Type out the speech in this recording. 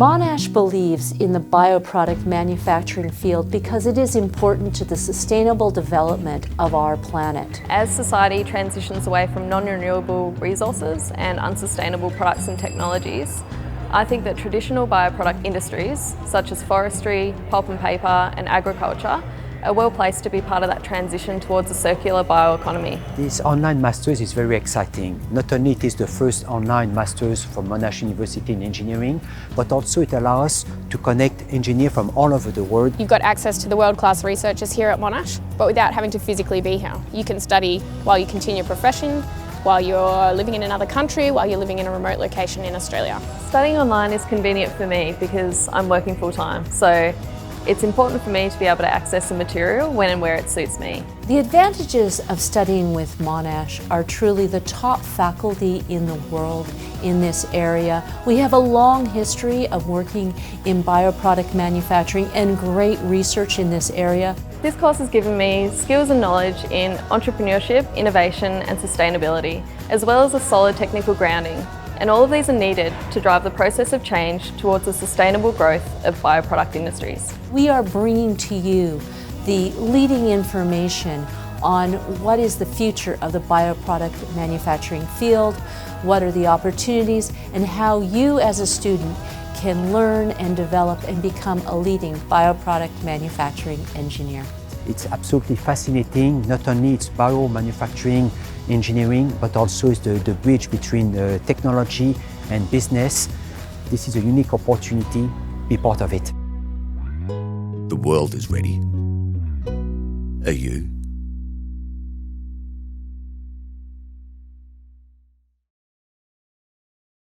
Monash believes in the bioproduct manufacturing field because it is important to the sustainable development of our planet. As society transitions away from non-renewable resources and unsustainable products and technologies, I think that traditional bioproduct industries, such as forestry, pulp and paper and agriculture, are well placed to be part of that transition towards a circular bioeconomy. This online Masters is very exciting. Not only it is the first online Masters from Monash University in engineering, but also it allows us to connect engineers from all over the world. You've got access to the world-class researchers here at Monash, but without having to physically be here. You can study while you continue your profession, while you're living in another country, while you're living in a remote location in Australia. Studying online is convenient for me because I'm working full-time, so it's important for me to be able to access the material when and where it suits me. The advantages of studying with Monash are truly the top faculty in the world in this area. We have a long history of working in bioproduct manufacturing and great research in this area. This course has given me skills and knowledge in entrepreneurship, innovation and sustainability, as well as a solid technical grounding. And all of these are needed to drive the process of change towards the sustainable growth of bioproduct industries. We are bringing to you the leading information on what is the future of the bioproduct manufacturing field, what are the opportunities, and how you as a student can learn and develop and become a leading bioproduct manufacturing engineer. It's absolutely fascinating. Not only it's biomanufacturing engineering, but also it's the bridge between technology and business. This is a unique opportunity. Be part of it. The world is ready. Are you?